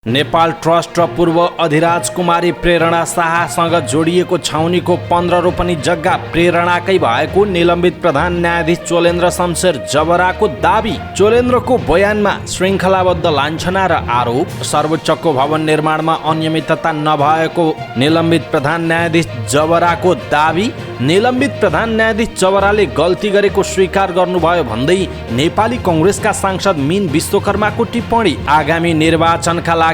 Nepal trust र पूर्व अधिराज कुमारी प्रेरणा शाहसँग जोडिएको छाउनीको 15 रोपनी जग्गा प्रेरणाकै भएको निलम्बित प्रधान न्यायाधीश चोलेन्द्र शमशेर जबराको दाबी। चोलेन्द्रको बयानमा श्रृङ्खलाबद्ध लाञ्छना र आरोप। सर्वोच्चको भवन निर्माणमा अनियमितता नभएको निलम्बित प्रधान न्यायाधीश जबराको दाबी। निलम्बित प्रधान न्यायाधीश जबराले गल्ती गरेको स्वीकार गर्नुभयो भन्दै नेपाली कङ्ग्रेसका सांसद मीन विश्वकर्माको टिप्पणी। आगामी निर्वाचनका लागि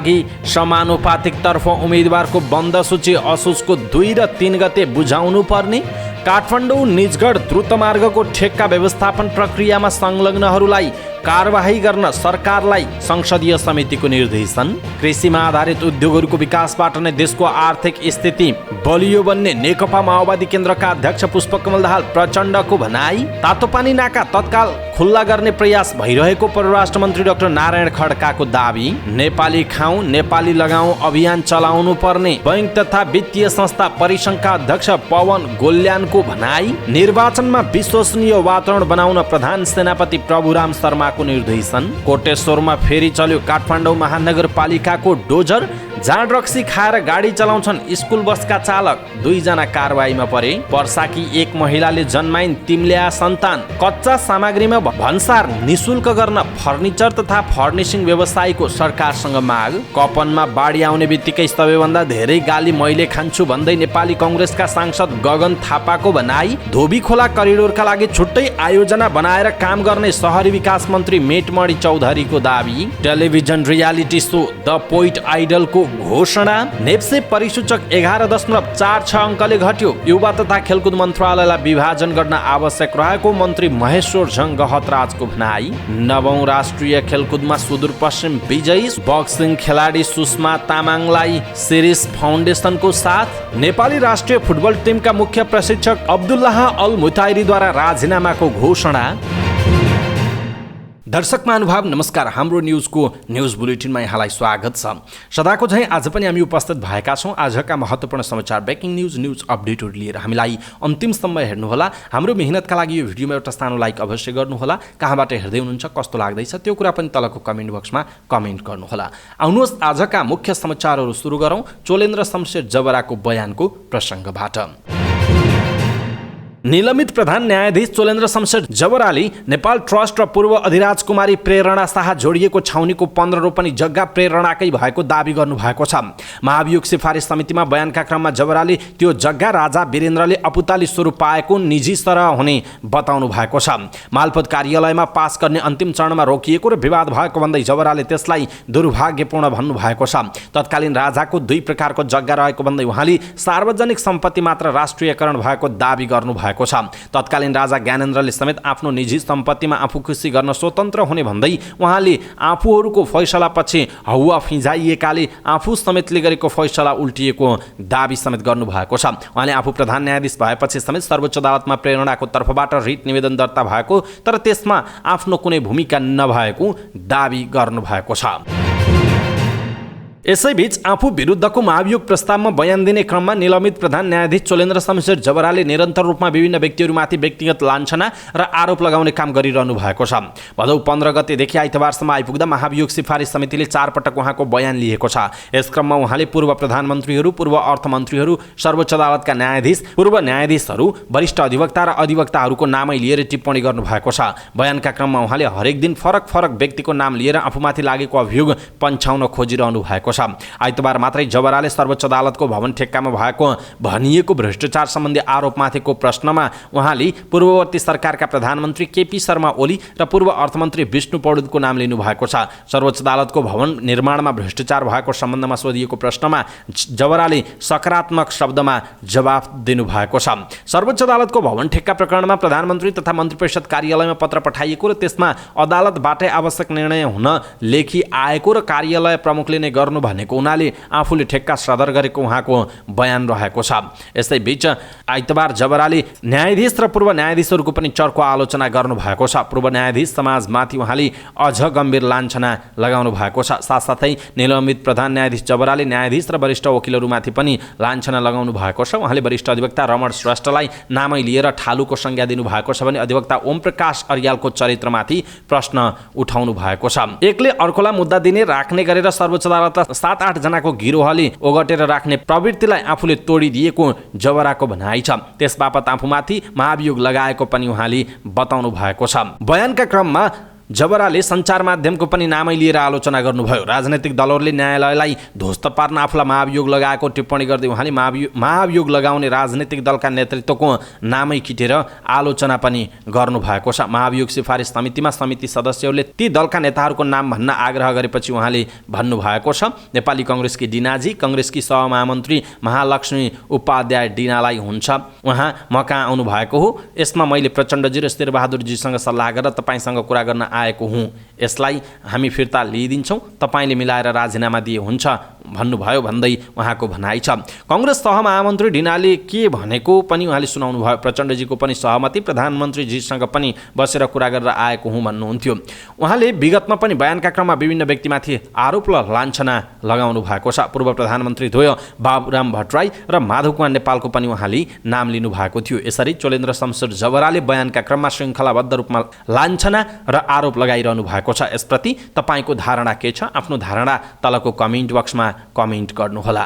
समानुपातिक तर्फ उम्मेदवारको बन्द सूची असोजको 2 र 3 गते बुझाउनु पर्ने। काठमाडौँ निजगढ द्रुतमार्गको ठेक्का व्यवस्थापन प्रक्रियामा संलग्नहरूलाई कारबाही गर्न सरकारलाई संसदीय समितिको निर्देशन। कृषिमा आधारित उद्योगहरूको विकासबाट नै देशको आर्थिक स्थिति बलियो बन्ने नेकपा माओवादी केन्द्रका अध्यक्ष पुष्पकमल दाहाल प्रचण्डको भनाई। तातोपानी नाका तत्काल खुल्ला गर्ने प्रयास भइरहेको परराष्ट्र मन्त्री डाक्टर नारायण खड्काको दाबी। नेपाली खाउँ नेपाली लगाउँ अभियान चलाउनु पर्ने बैंक तथा वित्तीय संस्था परिसङ्घका अध्यक्ष पवन गोल्यानको भनाई। निर्वाचनमा विश्वसनीय वातावरण बनाउन प्रधान सेनापति प्रभुराम शर्माको निर्देशन। कोटेश्वरमा फेरि चल्यो काठमाडौँ महानगरपालिकाको डोजर। जाँड रक्सी खाएर गाडी चलाउँछन् स्कुल बसका चालक, 2 जना कारबाहीमा परे। पर्साकी एक महिलाले जन्माइन् तिम्ल्या सन्तान। कच्चा सामग्रीमा भन्सार निशुल्क गर्न फर्निचर तथा फर्निसिङ व्यवसायीको सरकारसँग माग। कपनमा बाढी आउने बित्तिकै सबैभन्दा धेरै गाली मैले खान्छु भन्दै नेपाली कङ्ग्रेसका सांसद गगन थापाको भनाई। धोबी खोला करिडोरका लागि छुट्टै आयोजना बनाएर काम गर्ने शहरी विकास मन्त्री मेटमणि चौधरीको दाबी। Television reality show the poet आइडलको घोषणा। नेप्से परिसूचक 11.46 अङ्कले घट्यो। युवा तथा खेलकुद मन्त्रालयलाई विभाजन गर्न आवश्यक रहेको मन्त्री महेश्वर झङ गहतराजको भनाई। 9औं राष्ट्रिय खेलकुदमा सुदूरपश्चिम विजयी बक्सिङ खेलाडी सुषमा तामाङलाई सिरिस फाउन्डेसनको साथ। नेपाली राष्ट्रिय फुटबल टिमका मुख्य प्रशिक्षक अब्दुल्लाह अल मुताइरीद्वारा राजीनामाको घोषणा। दर्शक महानुभाव नमस्कार। हाम्रो न्युजको न्युज बुलेटिनमा यहाँलाई स्वागत छ। सदाको झैँ आज पनि हामी उपस्थित भएका छौँ आजका महत्त्वपूर्ण समाचार ब्रेकिङ न्युज अपडेटहरू लिएर। हामीलाई अन्तिमसम्म हेर्नुहोला। हाम्रो मेहनतका लागि यो भिडियोमा एउटा सानो लाइक अवश्य गर्नुहोला। कहाँबाट हेर्दै हुनुहुन्छ, कस्तो लाग्दैछ त्यो कुरा पनि तलको कमेन्ट बक्समा कमेन्ट गर्नुहोला। आउनुहोस् आजका मुख्य समाचारहरू सुरु गरौँ चोलेन्द्र शमशेर जबराको बयानको प्रसङ्गबाट। निलम्बित प्रधान न्यायाधीश चोलेन्द्र शमशेर जबराले नेपाल ट्रस्ट र पूर्व अधिराज कुमारी प्रेरणा शाह जोडिएको छाउनीको 15 रोपनी जग्गा प्रेरणाकै भएको दाबी गर्नुभएको छ। महाभियोग सिफारिस समितिमा बयानका क्रममा जबराले त्यो जग्गा राजा वीरेन्द्रले अपुताली स्वरूप पाएको निजी सरह हुने बताउनु भएको छ। मालपोत कार्यालयमा पास गर्ने अन्तिम चरणमा रोकिएको र विवाद भएको भन्दै जबराले त्यसलाई दुर्भाग्यपूर्ण भन्नुभएको छ। तत्कालीन राजाको 2 प्रकारको जग्गा रहेको भन्दै उहाँले सार्वजनिक सम्पत्ति मात्र राष्ट्रियकरण भएको दाबी गर्नुभएको छ। तत्कालीन राजा ज्ञानेन्द्रले समेत आफ्नो निजी सम्पत्तिमा आफू खुसी गर्न स्वतन्त्र हुने भन्दै उहाँले आफूहरूको फैसलापछि हौवा फिजाइएकाले आफू समेतले गरेको फैसला उल्टिएको दाबी समेत गर्नुभएको छ। उहाँले आफू प्रधान न्यायाधीश भएपछि समेत सर्वोच्च अदालतमा प्रेरणाको तर्फबाट रिट निवेदन दर्ता भएको तर त्यसमा आफ्नो कुनै भूमिका नभएको दाबी गर्नुभएको छ। यसैबीच आफू विरुद्धको महाभियोग प्रस्तावमा बयान दिने क्रममा निलम्बित प्रधान न्यायाधीश चोलेन्द्र शमशेर जबराले निरन्तर रूपमा विभिन्न व्यक्तिहरूमाथि व्यक्तिगत लाञ्छना र आरोप लगाउने काम गरिरहनु भएको छ। भदौ 15 गतेदेखि आइतबारसम्म आइपुग्दा महाभियोग सिफारिस समितिले 4 पटक उहाँको बयान लिएको छ। यस क्रममा उहाँले पूर्व प्रधानमन्त्रीहरू, पूर्व अर्थमन्त्रीहरू, सर्वोच्च अदालतका न्यायाधीश, पूर्व न्यायाधीशहरू, वरिष्ठ अधिवक्ता र अधिवक्ताहरूको नामै लिएर टिप्पणी गर्नुभएको छ। बयानका क्रममा उहाँले हरेक दिन फरक फरक व्यक्तिको नाम लिएर आफूमाथि लागेको अभियोग पन्छाउन खोजिरहनु भएको छ। आइतबार मात्रै जबराले सर्वोच्च अदालतको भवन ठेक्कामा भएको भनिएको भ्रष्टाचार सम्बन्धी आरोपमाथिको प्रश्नमा उहाँले पूर्ववर्ती सरकारका प्रधानमन्त्री केपी शर्मा ओली र पूर्व अर्थमन्त्री विष्णु पौडेलको नाम लिनु भएको छ। सर्वोच्च अदालतको भवन निर्माणमा भ्रष्टाचार भएको सम्बन्धमा सोधिएको प्रश्नमा जबराले सकारात्मक शब्दमा जवाफ दिनुभएको छ। सर्वोच्च अदालतको भवन ठेक्का प्रकरणमा प्रधानमन्त्री तथा मन्त्री परिषद कार्यालयमा पत्र पठाइएको र त्यसमा अदालतबाटै आवश्यक निर्णय हुन लेखी आएको र कार्यालय प्रमुखले नै गर्नु भनेको हुनाले आफूले ठेक्का सदर गरेको उहाँको बयान रहेको छ। यसैबीच आइतबार जबराले न्यायाधीश र पूर्व न्यायाधीशहरूको पनि चर्को आलोचना गर्नुभएको छ। पूर्व न्यायाधीश समाजमाथि उहाँले अझ गम्भीर लाञ्छना लगाउनु भएको छ। साथसाथै निलम्बित प्रधान न्यायाधीश जबराले न्यायाधीश र वरिष्ठ वकिलहरूमाथि पनि लाञ्छना लगाउनु भएको छ। उहाँले वरिष्ठ अधिवक्ता रमण श्रेष्ठलाई नामै लिएर ठालुको संज्ञा दिनुभएको छ भने अधिवक्ता ओम प्रकाश अर्यालको चरित्रमाथि प्रश्न उठाउनु भएको छ। एकले अर्कोलाई मुद्दा दिने राख्ने गरेर सर्वोच्च अदालतलाई 7-8 जनाको गिरोहले ओगटेर राख्ने प्रवृत्तिलाई आफूले तोडिदिएको जबराको भनाइ छ। त्यसबापत आफूमाथि महाभियोग लगाएको पनि उहाँले बताउनु भएको छ। बयानका क्रममा जबराले सञ्चार माध्यमको पनि नामै लिएर आलोचना गर्नुभयो। राजनैतिक दलहरूले न्यायालयलाई ध्वस्त पार्न आफूलाई महाभियोग लगाएको टिप्पणी गर्दै उहाँले महाभियोग लगाउने राजनैतिक दलका नेतृत्वको नामै खिटेर आलोचना पनि गर्नुभएको छ। महाभियोग सिफारिस समितिमा समिति सदस्यहरूले ती दलका नेताहरूको नाम भन्न आग्रह गरेपछि उहाँले भन्नुभएको छ, नेपाली कङ्ग्रेसकी डिनाजी, कङ्ग्रेसकी सहमहामन्त्री महालक्ष्मी उपाध्याय डिनालाई हुन्छ, उहाँ म कहाँ आउनुभएको हो, यसमा मैले प्रचण्डजी र शेरबहादुरजीसँग सल्लाह गरेर तपाईँसँग कुरा गर्न आएको हुँ, यसलाई हामी फिर्ता लिइदिन्छौँ, तपाईँले मिलाएर राजीनामा दिए हुन्छ भन्नुभयो भन्दै उहाँको भनाइ छ। कङ्ग्रेस सहमहामन्त्री डिनाले के भनेको पनि उहाँले सुनाउनु भयो। प्रचण्डजीको पनि सहमति, प्रधानमन्त्रीजीसँग पनि बसेर कुरा गरेर आएको हुँ भन्नुहुन्थ्यो। उहाँले विगतमा पनि बयानका क्रममा विभिन्न व्यक्तिमाथि आरोप र लाञ्छना लगाउनु भएको छ। पूर्व प्रधानमन्त्री द्वय बाबुराम भट्टराई र माधव कुमार नेपालको पनि उहाँले नाम लिनु भएको थियो। यसरी चोलेन्द्र शमशेर जबराले बयानका क्रममा श्रृङ्खलाबद्ध रूपमा लाञ्छना र आरोप लगाइरहनु भएको छ। यसप्रति तपाईँको धारणा के छ? आफ्नो धारणा तलको कमेन्ट बक्समा कमेन्ट गर्नुहोला।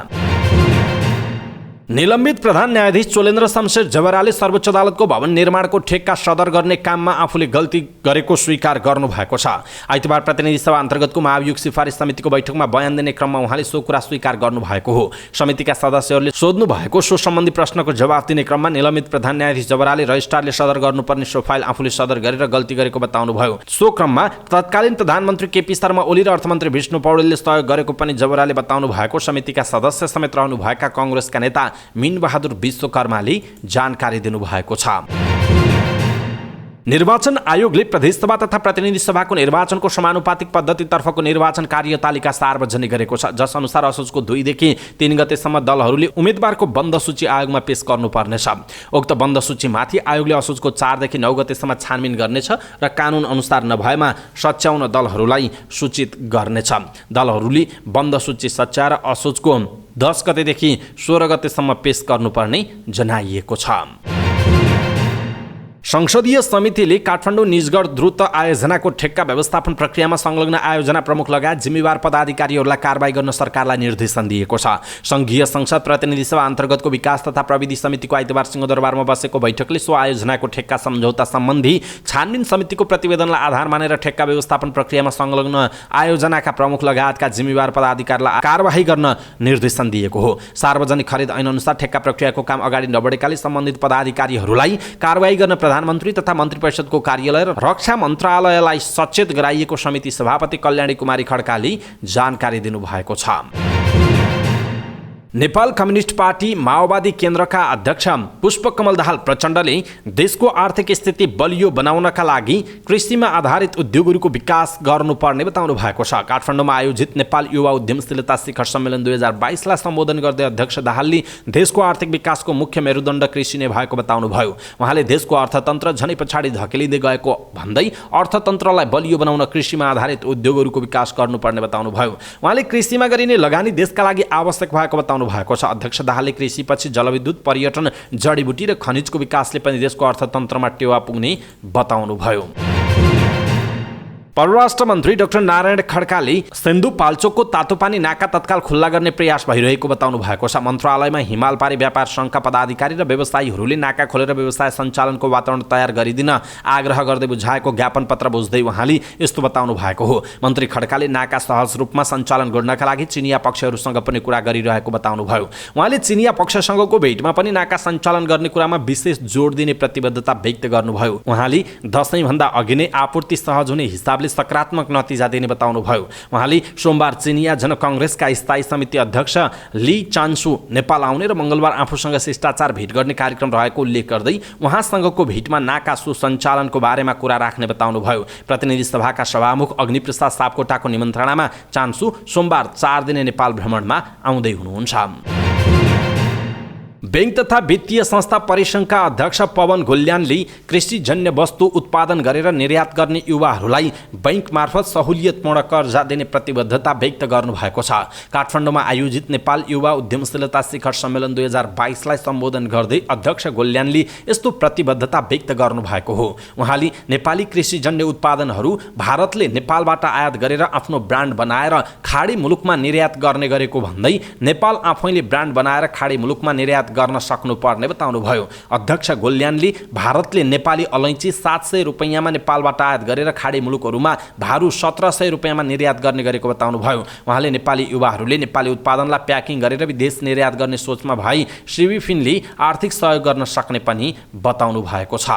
निलम्बित प्रधान न्यायाधीश चोलेन्द्र शमशेर जबराले सर्वोच्च अदालतको भवन निर्माणको ठेक्का सदर गर्ने काममा आफूले गल्ती गरेको स्वीकार गर्नुभएको छ। आइतबार प्रतिनिधि सभा अन्तर्गतको महाभियोग सिफारिस समितिको बैठकमा बयान दिने क्रममा उहाँले सो कुरा स्वीकार गर्नुभएको हो। समितिका सदस्यहरूले सोध्नु भएको सो सम्बन्धी प्रश्नको जवाफ दिने क्रममा निलम्बित प्रधान न्यायाधीश जबराले रजिस्ट्रारले सदर गर्नुपर्ने सो फाइल आफूले सदर गरेर गल्ती गरेको बताउनुभयो। सो क्रममा तत्कालीन प्रधानमन्त्री केपी शर्मा ओली र अर्थमन्त्री विष्णु पौडेलले सहयोग गरेको पनि जबराले बताउनु भएको समितिका सदस्य समेत रहनुभएका कङ्ग्रेसका नेता मीनबहादुर विश्वकर्माले जानकारी दिनुभएको छ। निर्वाचन आयोगले प्रदेशसभा तथा प्रतिनिधि सभाको निर्वाचनको समानुपातिक पद्धतितर्फको निर्वाचन कार्यतालिका सार्वजनिक गरेको छ, जस अनुसार असोजको 2 देखि 3 गतेसम्म दलहरूले उम्मेदवारको बन्द सूची आयोगमा पेश गर्नुपर्नेछ। उक्त बन्द सूचीमाथि आयोगले असोजको 4 देखि 9 गतेसम्म छानबिन गर्नेछ र कानुन अनुसार नभएमा सच्याउन दलहरूलाई सूचित गर्नेछ। दलहरूले बन्द सूची सच्याएर असोजको 10 गतेदेखि 16 गतेसम्म पेश गर्नुपर्ने जनाइएको छ। संसदीय समितिले काठमाडौँ निजगढ द्रुत आयोजनाको ठेक्का व्यवस्थापन प्रक्रियामा संलग्न आयोजना प्रमुख लगायत जिम्मेवार पदाधिकारीहरूलाई कारबाही गर्न सरकारलाई निर्देशन दिएको छ। संघीय संसद प्रतिनिधि सभा अन्तर्गतको विकास तथा प्रविधि समितिको आइतबार सिंहदरबारमा बसेको बैठकले सो आयोजनाको ठेक्का सम्झौता सम्बन्धी छानबिन समितिको प्रतिवेदनलाई आधार मानेर ठेक्का व्यवस्थापन प्रक्रियामा संलग्न आयोजनाका प्रमुख लगायतका जिम्मेवार पदाधिकारीलाई कारबाही गर्न निर्देशन दिएको हो। सार्वजनिक खरिद ऐन अनुसार ठेक्का प्रक्रियाको काम अगाडि नबढेकाले सम्बन्धित पदाधिकारीहरूलाई कारबाही गर्न प्रधानमन्त्री तथा मन्त्री परिषदको कार्यालय र रक्षा मन्त्रालयलाई सचेत गराइएको समिति सभापति कल्याणी कुमारी खड्काले जानकारी दिनुभएको छ। नेपाल कम्युनिस्ट पार्टी माओवादी केन्द्रका अध्यक्ष पुष्पकमल दाहाल प्रचण्डले देशको आर्थिक स्थिति बलियो बनाउनका लागि कृषिमा आधारित उद्योगहरूको विकास गर्नुपर्ने बताउनु भएको छ। काठमाडौँमा आयोजित नेपाल युवा उद्यमशीलता शिखर सम्मेलन 2022लाई सम्बोधन गर्दै अध्यक्ष दाहालले देशको आर्थिक विकासको मुख्य मेरुदण्ड कृषि नै भएको बताउनुभयो। उहाँले देशको अर्थतन्त्र झनै पछाडि धकेलिँदै गएको भन्दै अर्थतन्त्रलाई बलियो बनाउन कृषिमा आधारित उद्योगहरूको विकास गर्नुपर्ने बताउनुभयो। उहाँले कृषिमा गरिने लगानी देशका लागि आवश्यक भएको बताउनु भएको छ। अध्यक्ष दाहालले कृषिपछि जलविद्युत, पर्यटन, जडीबुटी र खनिजको विकासले पनि देशको अर्थतन्त्रमा टेवा पुग्ने बताउनुभयो। परराष्ट्र मन्त्री डाक्टर नारायण खड्काले सिन्धुपाल्चोकको तातोपानी नाका तत्काल खुल्ला गर्ने प्रयास भइरहेको बताउनु भएको छ। मन्त्रालयमा हिमाल पारी व्यापार सङ्घका पदाधिकारी र व्यवसायीहरूले नाका खोलेर व्यवसाय सञ्चालनको वातावरण तयार गरिदिन आग्रह गर्दै बुझाएको ज्ञापन पत्र बुझ्दै उहाँले यस्तो बताउनु भएको हो। मन्त्री खड्काले नाका सहज रूपमा सञ्चालन गर्नका लागि चिनिया पक्षहरूसँग पनि कुरा गरिरहेको बताउनुभयो। उहाँले चिनिया पक्षसँगको भेटमा पनि नाका सञ्चालन गर्ने कुरामा विशेष जोड दिने प्रतिबद्धता व्यक्त गर्नुभयो। उहाँले दशैँभन्दा अघि नै आपूर्ति सहज हुने हिसाब सकारात्मक नतिजा दिने बताउनुभयो। उहाँले सोमबार चिनिया जनकङ्ग्रेसका स्थायी समिति अध्यक्ष ली चान्सु नेपाल आउने र मङ्गलबार आफूसँग शिष्टाचार भेट गर्ने कार्यक्रम रहेको उल्लेख गर्दै उहाँसँगको भेटमा नाका सुसञ्चालनको बारेमा कुरा राख्ने बताउनुभयो। प्रतिनिधि सभाका सभामुख अग्निप्रसाद सापकोटाको निमन्त्रणामा चान्सु सोमबार 4 दिने नेपाल भ्रमणमा आउँदै हुनुहुन्छ। बैंक तथा वित्तीय संस्था परिसङ्घका अध्यक्ष पवन घोल्यानले कृषिजन्य वस्तु उत्पादन गरेर निर्यात गर्ने युवाहरूलाई बैंक मार्फत सहुलियतपूर्ण कर्जा दिने प्रतिबद्धता व्यक्त गर्नुभएको छ। काठमाडौँमा आयोजित नेपाल युवा उद्यमशीलता शिखर सम्मेलन 2022लाई सम्बोधन गर्दै अध्यक्ष घोल्यानले यस्तो प्रतिबद्धता व्यक्त गर्नुभएको हो। उहाँले नेपाली कृषिजन्य उत्पादनहरू भारतले नेपालबाट आयात गरेर आफ्नो ब्रान्ड बनाएर खाडी मुलुकमा निर्यात गर्ने गरेको भन्दै नेपाल आफैले ब्रान्ड बनाएर खाडी मुलुकमा निर्यात गर्न सक्नुपर्ने बताउनुभयो। अध्यक्ष घोल्यानले भारतले नेपाली अलैँची 700 रुपैयाँमा नेपालबाट आयात गरेर खाडी मुलुकहरूमा भारू 1700 रुपैयाँमा निर्यात गर्ने गरेको बताउनुभयो। उहाँले नेपाली युवाहरूले नेपाली उत्पादनलाई प्याकिङ गरेर विदेश निर्यात गर्ने सोचमा भई सिबिफिनले आर्थिक सहयोग गर्न सक्ने पनि बताउनु भएको छ।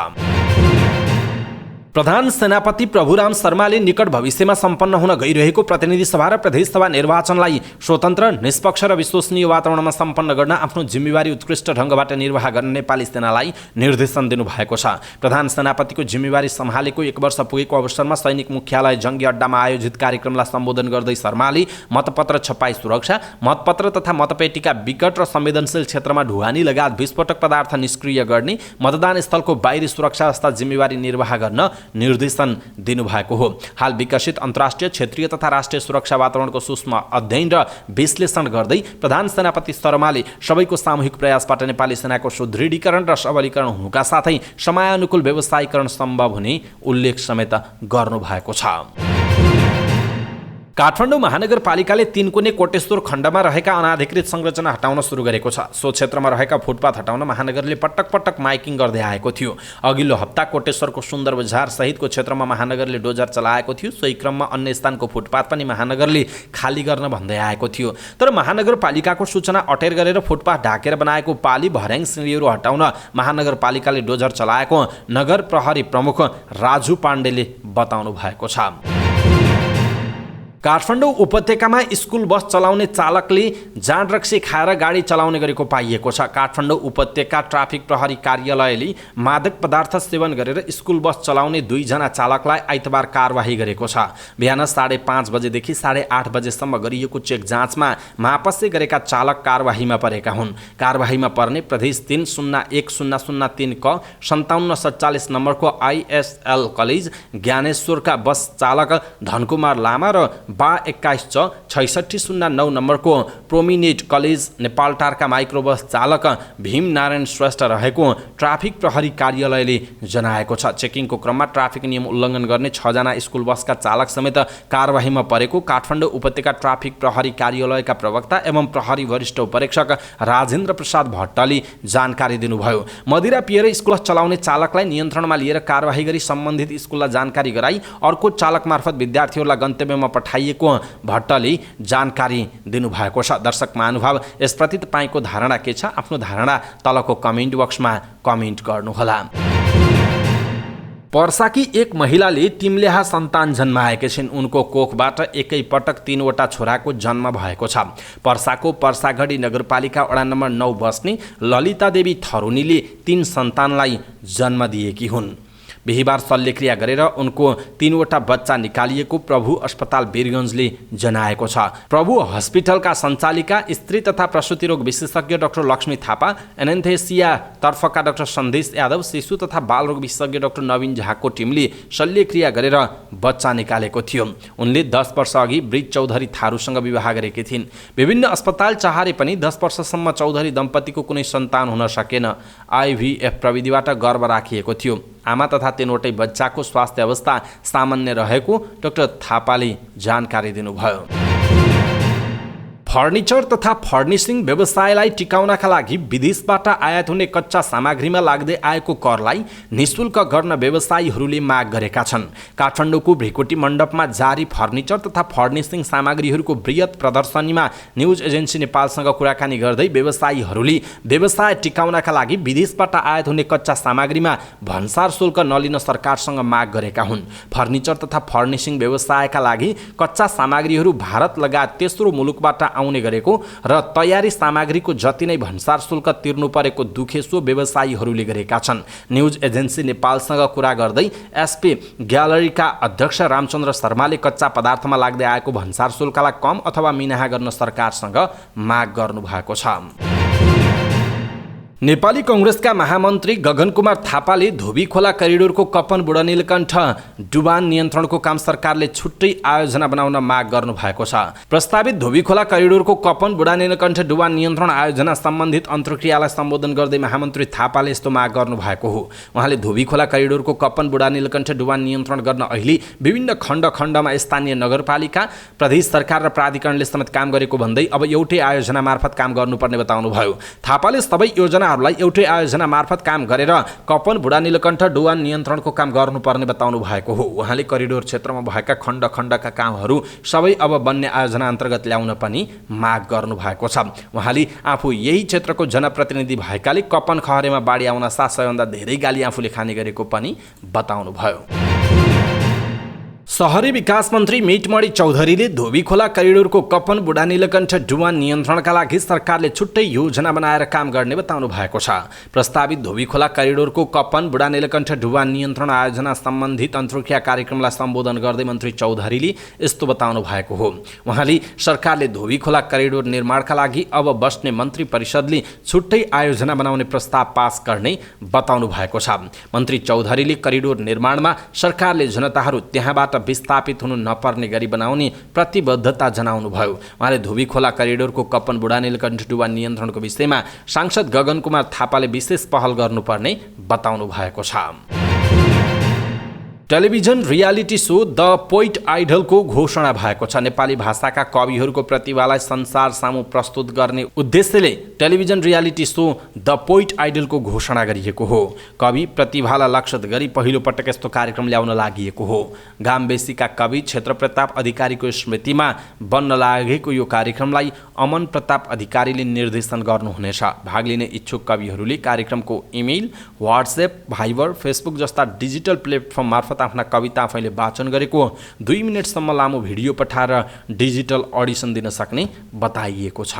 प्रधान सेनापति प्रभुराम शर्माले निकट भविष्यमा सम्पन्न हुन गइरहेको प्रतिनिधि सभा र प्रदेश सभा निर्वाचनलाई स्वतन्त्र, निष्पक्ष र विश्वसनीय वातावरणमा सम्पन्न गर्न आफ्नो जिम्मेवारी उत्कृष्ट ढङ्गबाट निर्वाह गर्न नेपाली सेनालाई निर्देशन दिनुभएको छ। प्रधान सेनापतिको जिम्मेवारी सम्हालेको 1 वर्ष पुगेको अवसरमा सैनिक मुख्यालय जङ्गी अड्डामा आयोजित कार्यक्रमलाई सम्बोधन गर्दै शर्माले मतपत्र छपाई सुरक्षा, मतपत्र तथा मतपेटिका विकट र संवेदनशील क्षेत्रमा ढुवानी लगायत विस्फोटक पदार्थ निष्क्रिय गर्ने, मतदान स्थलको बाहिरी सुरक्षा जस्ता जिम्मेवारी निर्वाह गर्न निर्देशन दिनुभएको हो। हाल विकसित अन्तर्राष्ट्रिय, क्षेत्रीय तथा राष्ट्रिय सुरक्षा वातावरणको सूक्ष्म अध्ययन र विश्लेषण गर्दै प्रधान सेनापति शर्माले सबैको सामूहिक प्रयासबाट नेपाली सेनाको सुदृढीकरण र सबलीकरण हुनुका साथै समयानुकूल व्यवसायीकरण सम्भव हुने उल्लेख समेत गर्नुभएको छ। काठमाडौँ महानगरपालिकाले 3 कुने कोटेश्वर खण्डमा रहेका अनाधिकृत संरचना हटाउन सुरु गरेको छ। सो क्षेत्रमा रहेका फुटपाथ हटाउन महानगरले पटक पटक माइकिङ गर्दै आएको थियो। अघिल्लो हप्ता कोटेश्वरको सुन्दर बजार सहितको क्षेत्रमा महानगरले डोजर चलाएको थियो। सोही क्रममा अन्य स्थानको फुटपाथ पनि महानगरले खाली गर्न भन्दै आएको थियो। तर महानगरपालिकाको सूचना अटेर गरेर फुटपाथ ढाकेर बनाएको पाली भर्याङ सिँढीहरू हटाउन महानगरपालिकाले डोजर चलाएको नगर प्रहरी प्रमुख राजु पाण्डेले बताउनु भएको छ। काठमाडौँ उपत्यकामा स्कुल बस चलाउने चालकले जाँड रक्सी खाएर गाडी चलाउने गरेको पाइएको छ। काठमाडौँ उपत्यका ट्राफिक प्रहरी कार्यालयले मादक पदार्थ सेवन गरेर स्कुल बस चलाउने 2 जना चालकलाई आइतबार कारवाही गरेको छ। बिहान 5:30 बजेदेखि 8:30 बजेसम्म गरिएको चेक जाँचमा मापसे गरेका चालक कारवाहीमा परेका हुन्। कारवाहीमा पर्ने प्रदेश 30103 क 5747 नम्बरको ISL कलेज ज्ञानेश्वरका बस चालक धनकुमार लामा र 21 नम्बरको प्रोमिनेट कलेज नेपालटारका माइक्रोबस चालक भीम नारायण श्रेष्ठ रहेको ट्राफिक प्रहरी कार्यालयले जनाएको छ। चेकिङको क्रममा ट्राफिक नियम उल्लङ्घन गर्ने 6 जना स्कुल बसका चालक समेत कारवाहीमा परेको काठमाडौँ उपत्यका ट्राफिक प्रहरी कार्यालयका प्रवक्ता एवं प्रहरी वरिष्ठ उपरीक्षक राजेन्द्र प्रसाद भट्टले जानकारी दिनुभयो। मदिरा पिएर स्कुल चलाउने चालकलाई नियन्त्रणमा लिएर कारवाही गरी सम्बन्धित स्कुललाई जानकारी गराई अर्को चालक मार्फत विद्यार्थीहरूलाई गन्तव्यमा पठाइएको भट्टले जानकारी दिनुभएको छ। दर्शक महानुभाव, यसप्रति तपाईको धारणा के छ? आफ्नो धारणा तलको कमेन्ट बक्समा कमेन्ट गर्नुहोला। पर्साकी एक महिलाले तिम्ल्याहा सन्तान जन्माएकी छिन्। उनको कोखबाट एकै पटक 3 वटा छोराको जन्म भएको छ। पर्साको पर्सागढी नगरपालिका वडा नम्बर 9 बस्ने ललिता देवी थरुनीले 3 सन्तानलाई जन्म दिएकी हुन्। बिहिबार शल्यक्रिया गरेर उनको 3 वटा बच्चा निकालिएको प्रभु अस्पताल वीरगञ्जले जनाएको छ। प्रभु हस्पिटलका सञ्चालिका, स्त्री तथा प्रसुति रोग विशेषज्ञ डाक्टर लक्ष्मी थापा, एनेस्थेसिया तर्फका डाक्टर सन्देश यादव, शिशु तथा बालरोग विशेषज्ञ डाक्टर नवीन झाको टिमले शल्यक्रिया गरेर बच्चा निकालेको थियो। उनले 10 वर्ष अघि ब्रिज चौधरी थारूसँग विवाह गरेकी थिइन्। विभिन्न अस्पताल चाहरे पनि 10 वर्षसम्म चौधरी दम्पतिको कुनै सन्तान हुन सकेन। IVF प्रविधिबाट गर्भ राखिएको थियो। आमा तथा 3 वटै बच्चाको स्वास्थ्य अवस्था सामान्य रहेको डाक्टर थापाले जानकारी दिनुभयो। फर्निचर तथा फर्निसिङ व्यवसायलाई टिकाउनका लागि विदेशबाट आयात हुने कच्चा सामग्रीमा लाग्दै आएको करलाई निःशुल्क गर्न व्यवसायीहरूले माग गरेका छन्। काठमाडौँको भ्रिकुटी मण्डपमा जारी फर्निचर तथा फर्निसिङ सामग्रीहरूको बृहत प्रदर्शनीमा न्युज एजेन्सी नेपालसँग कुराकानी गर्दै व्यवसायीहरूले व्यवसाय टिकाउनका लागि विदेशबाट आयात हुने कच्चा सामग्रीमा भन्सार शुल्क नलिन सरकारसँग माग गरेका हुन्। फर्निचर तथा फर्निसिङ व्यवसायका लागि कच्चा सामग्रीहरू भारत लगायत तेस्रो मुलुकबाट आउने गरेको र तयारी सामग्रीको जति नै भन्सार शुल्क तिर्नु परेको दुखेसो व्यवसायीहरूले गरेका छन्। न्युज एजेन्सी नेपालसँग कुरा गर्दै एसपी ग्यालरीका अध्यक्ष रामचन्द्र शर्माले कच्चा पदार्थमा लाग्दै आएको भन्सार शुल्कलाई कम अथवा मिनाहा गर्न सरकारसँग माग गर्नुभएको छ। नेपाली कांग्रेसका महामन्त्री गगन कुमार थापाले धोबी खोला करिडोरको कपन बुढानीलकण्ठ डुबान नियन्त्रणको काम सरकारले छुट्टै आयोजना बनाउन माग गर्नु भएको छ। प्रस्तावित धोबी खोला करिडोरको कपन बुढानीलकण्ठ डुबान नियन्त्रण आयोजना सम्बन्धित अन्तर्क्रियालाई सम्बोधन गर्दै महामन्त्री थापाले यस्तो माग गर्नु भएको हो। उहाँले धोबी खोला करिडोरको कपन बुढानीलकण्ठ डुबान नियन्त्रण गर्न अहिले विभिन्न खण्ड-खण्डमा स्थानीय नगरपालिका, प्रदेश सरकार र प्राधिकरणले समेत काम गरेको भन्दै अब एउटै आयोजना मार्फत काम गर्नुपर्ने बताउनुभयो। थापाले सबै योजना एउटै आयोजना मार्फत काम गरेर कपन बुढानीलकण्ठ डुबान नियन्त्रणको काम गर्नुपर्ने बताउनु भएको हो। उहाँले करिडोर क्षेत्रमा भएका खण्ड-खण्डका कामहरू सबै अब बन्ने आयोजना अन्तर्गत ल्याउन पनि माग गर्नु भएको छ। उहाँले आफू यही क्षेत्रको जनप्रतिनिधि भएकाले कपन खहरेमा बाढी आउन साथ सबैभन्दा धेरै गाली आफूले खाने गरेको पनि बताउनु भयो। शहरी विकास मन्त्री मितमणि चौधरीले धोबी खोला करिडोरको कपन बुढानीलकण्ठ डुबान नियन्त्रणका लागि सरकारले छुट्टै योजना बनाएर काम गर्ने बताउनु भएको छ। प्रस्तावित धोबी खोला करिडोरको कपन बुढानीलकण्ठ डुबान नियन्त्रण आयोजना सम्बन्धित अन्तर्क्रिया कार्यक्रमलाई सम्बोधन गर्दै मन्त्री चौधरीले यस्तो बताउनु भएको हो। उहाँले सरकारले धोबी खोला करिडोर निर्माणका लागि अब बस्ने मन्त्री परिषदले छुट्टै आयोजना बनाउने प्रस्ताव पास गर्ने बताउनु भएको छ। मन्त्री चौधरीले करिडोर निर्माणमा सरकारले जनताहरू त्यहाँबाट विस्थापित हुनु नपर्ने गरी बनाउने प्रतिबद्धता जनाउनुभयो। उहाँले धोबी खोला करिडोरको कपन बुढानीलकण्ठ डुबान नियन्त्रणको विषयमा सांसद गगन कुमार थापाले विशेष पहल गर्नुपर्ने बताउनु भएको छ। Television reality show the poet आइडलको घोषणा भएको छ। नेपाली भाषाका कविहरूको प्रतिभालाई संसार सामु प्रस्तुत गर्ने उद्देश्यले television reality show the poet आइडलको घोषणा गरिएको हो। कवि प्रतिभालाई लक्षित गरी पहिलो पटक यस्तो कार्यक्रम ल्याउन लागि हो। गामबेसीका कवि क्षेत्र प्रताप अधिकारीको स्मृतिमा बन्न लागेको यो कार्यक्रमलाई अमन प्रताप अधिकारीले निर्देशन गर्नुहुनेछ। भाग लिने इच्छुक कविहरूले कार्यक्रमको इमेल, व्हाट्सएप, भाइबर, फेसबुक जस्ता डिजिटल प्लेटफर्म मार्फत आफ्ना कविता आफैले वाचन गरेको 2 मिनेटसम्म लामो भिडियो पठाएर डिजिटल अडिसन दिन सक्ने बताइएको छ।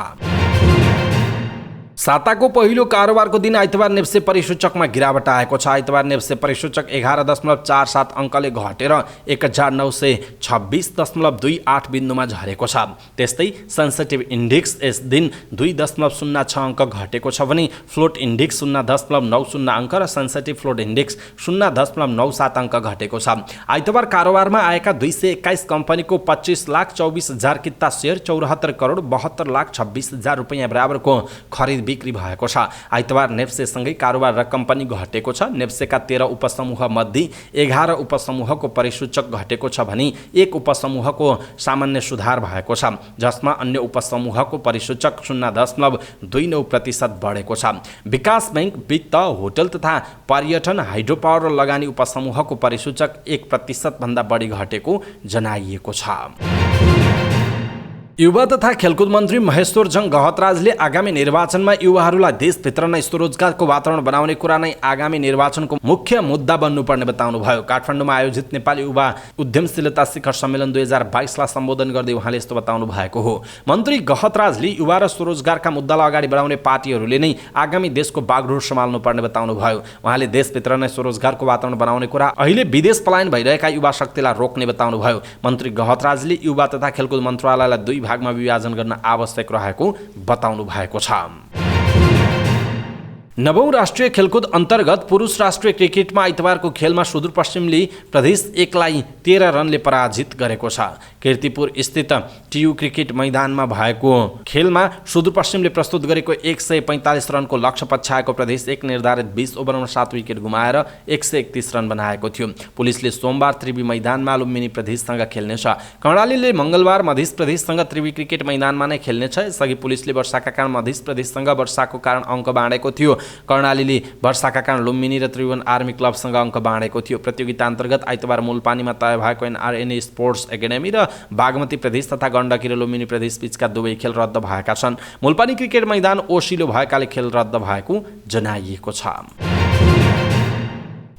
साताको पहिलो कारोबारको दिन आइतबार नेप्से परिसूचकमा गिरावट आएको छ। आइतबार नेप्से परिसूचक 11.47 अङ्कले घटेर 1926.28 बिन्दुमा झरेको छ। त्यस्तै सेन्सिटिभ इन्डेक्स यस दिन 2.06 अङ्क घटेको छ भने फ्लोट इन्डेक्स 0.90 अङ्क र सेन्सिटिभ फ्लोट इन्डेक्स 0.97 अङ्क घटेको छ। आइतबार कारोबारमा आएका 221 कम्पनीको 25,24,000 किता सेयर 74 करोड 72,26,000 रुपैयाँ बराबरको खरिद बिक्री भएको छ। आइतबार नेप्सेसँगै कारोबार रकम पनि घटेको छ। नेप्सेका 13 उपसमूह मध्ये 11 उपसमूहको परिसूचक घटेको छ भने 1 उपसमूहको सामान्य सुधार भएको छ, जसमा अन्य उपसमूहको परिसूचक 0.29% बढेको छ। विकास बैंक, वित्त, होटल तथा पर्यटन, हाइड्रोपावर र लगानी उपसमूहको परिसूचक 1% भन्दा बढी घटेको जनाइएको छ। युवा तथा खेलकुद मन्त्री महेश्वरजङ गहतराजले आगामी निर्वाचनमा युवाहरूलाई देशभित्र नै स्वरोजगारको वातावरण बनाउने कुरा नै आगामी निर्वाचनको मुख्य मुद्दा बन्नुपर्ने बताउनुभयो। काठमाडौँमा आयोजित नेपाली युवा उद्यमशीलता शिखर सम्मेलन 2022लाई सम्बोधन गर्दै उहाँले यस्तो बताउनु भएको हो। मन्त्री गहतराजले युवा र स्वरोजगारका मुद्दालाई अगाडि बढाउने पार्टीहरूले नै आगामी देशको बागडोर सम्हाल्नुपर्ने बताउनुभयो। उहाँले देशभित्र नै स्वरोजगारको वातावरण बनाउने कुरा अहिले विदेश पलायन भइरहेका युवा शक्तिलाई रोक्ने बताउनुभयो। मन्त्री गहतराजले युवा तथा खेलकुद मन्त्रालयलाई 2 भागमा विभाजन गर्न आवश्यक रहेको बताउनु भएको छ। 9औं राष्ट्रिय खेलकुद अन्तर्गत पुरुष राष्ट्रिय क्रिकेटमा आइतबारको खेलमा सुदूरपश्चिमले प्रदेश 1 लाई 13 रनले पराजित गरेको छ। कीर्तिपुर स्थित टियु क्रिकेट मैदानमा भएको खेलमा सुदूरपश्चिमले प्रस्तुत गरेको 145 रनको लक्ष्य पछ्याएको प्रदेश 1 निर्धारित 20 ओभरमा 7 विकेट गुमाएर 131 रन बनाएको थियो। पुलिसले सोमबार त्रिवी मैदानमा लुम्बिनी प्रदेशसँग खेल्नेछ। कर्णालीले मङ्गलबार मध्य प्रदेशसँग त्रिवी क्रिकेट मैदानमा नै खेल्नेछ। यसअघि पुलिसले वर्षाका कारण मध्य प्रदेशसँग वर्षाको कारण अङ्क बाँडेको थियो। कर्णालीले वर्षाका कारण लुम्बिनी र त्रिभुवन आर्मी क्लबसँग अङ्क बाँडेको थियो। प्रतियोगिता अन्तर्गत आइतबार मूलपानीमा तय भएको एनआरएनए स्पोर्ट्स एकाडेमी र बागमती प्रदेश तथा गण्डकी र लुम्बिनी प्रदेश बीचका दुवै खेल रद्द भएका छन्। मूलपानी क्रिकेट मैदान ओसिलो भएकाले खेल रद्द भएको जनाइएको छ।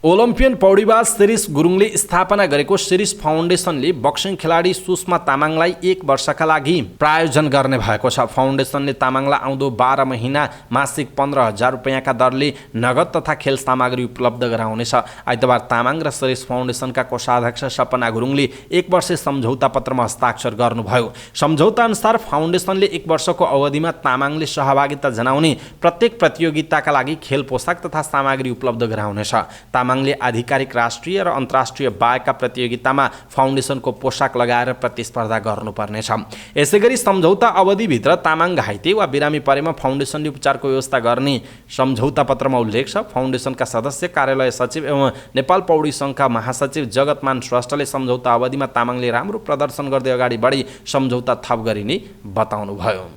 ओलम्पियन पौडीबाज शिरीष गुरुङले स्थापना गरेको शिरीष फाउन्डेसनले बक्सिङ खेलाडी सुषमा तामाङलाई 1 वर्षका लागि प्रायोजन गर्ने भएको छ। फाउन्डेसनले तामाङलाई आउँदो 12 महिना मासिक 15,000 रुपैयाँका दरले नगद तथा खेल सामग्री उपलब्ध गराउनेछ। आइतबार तामाङ र शिरीष फाउन्डेसनका कोषाध्यक्ष सपना गुरुङले 1 वर्षे सम्झौता पत्रमा हस्ताक्षर गर्नुभयो। सम्झौता अनुसार फाउन्डेसनले 1 वर्षको अवधिमा तामाङले सहभागिता जनाउने प्रत्येक प्रतियोगिताका लागि खेल पोसाक तथा सामग्री उपलब्ध गराउनेछ। तामाङले आधिकारिक राष्ट्रिय र अन्तर्राष्ट्रिय बाहेकका प्रतियोगितामा फाउन्डेसनको पोसाक लगाएर प्रतिस्पर्धा गर्नुपर्नेछ। यसैगरी सम्झौता अवधिभित्र तामाङ घाइते वा बिरामी परेमा फाउन्डेसनले उपचारको व्यवस्था गर्ने सम्झौता पत्रमा उल्लेख छ। फाउन्डेसनका सदस्य कार्यालय सचिव एवं नेपाल पौडी सङ्घका महासचिव जगतमान श्रेष्ठले सम्झौता अवधिमा तामाङले राम्रो प्रदर्शन गर्दै अगाडि बढी सम्झौता थप गरिने बताउनुभयो।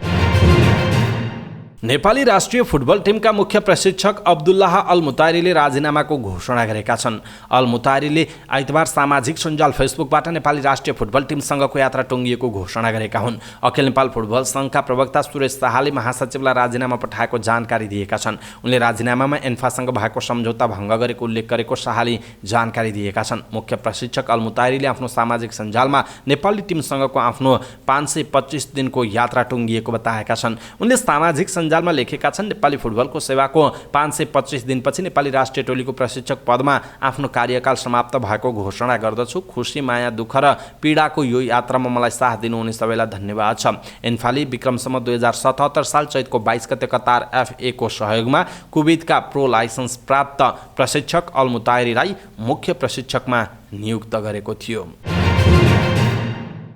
नेपाली राष्ट्रिय फुटबल टिमका मुख्य प्रशिक्षक अब्दुल्लाह अल मुतारीले राजीनामाको घोषणा गरेका छन्। अल मुतारीले आइतबार सामाजिक सञ्जाल फेसबुकबाट नेपाली राष्ट्रिय फुटबल टिमसँगको यात्रा टुङ्गिएको घोषणा गरेका हुन्। अखिल नेपाल फुटबल सङ्घका प्रवक्ता सुरेश शाहले महासचिवलाई राजीनामा पठाएको जानकारी दिएका छन्। उनले राजीनामामा एन्फासँग भएको सम्झौता भङ्ग गरेको उल्लेख गरेको शाहले जानकारी दिएका छन्। मुख्य प्रशिक्षक अल मुतारीले आफ्नो सामाजिक सञ्जालमा नेपाली टिमसँगको आफ्नो 525 दिनको यात्रा टुङ्गिएको बताएका छन्। उनले सामाजिक सञ्जालमा लेखेका छन्, नेपाली फुटबलको सेवाको 525 दिनपछि नेपाली राष्ट्रिय टोलीको प्रशिक्षक पदमा आफ्नो कार्यकाल समाप्त भएको घोषणा गर्दछु। खुसी, माया, दुःख र पीडाको यो यात्रामा मलाई साथ दिनुहुने सबैलाई धन्यवाद छ। एन्फाले विक्रमसम्म 2077 साल चैतको 22 गते कतार FA को सहयोगमा कुवेतका प्रो लाइसेन्स प्राप्त प्रशिक्षक अल मुतारीलाई मुख्य प्रशिक्षकमा नियुक्त गरेको थियो।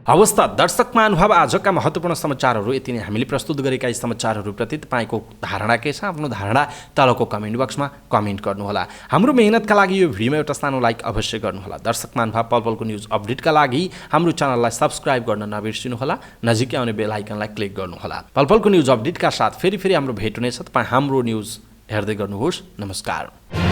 अवस्था दर्शक महानुभाव, आजका महत्त्वपूर्ण समाचारहरू यति नै। हामीले प्रस्तुत गरेका यी समाचारहरूप्रति तपाईँको धारणा के छ? आफ्नो धारणा तलको कमेन्ट बक्समा कमेन्ट गर्नुहोला। हाम्रो मेहनतका लागि यो भिडियोमा एउटा सानो लाइक अवश्य गर्नुहोला। दर्शक महानुभाव, पलपलको न्युज अपडेटका लागि हाम्रो च्यानललाई सब्स्क्राइब गर्न नबिर्सिनुहोला। नजिकै आउने बेल आइकनलाई क्लिक गर्नुहोला। पलपलको न्युज अपडेटका साथ फेरि हाम्रो भेट हुनेछ। तपाईँ हाम्रो न्युज हेर्दै गर्नुहोस्। नमस्कार।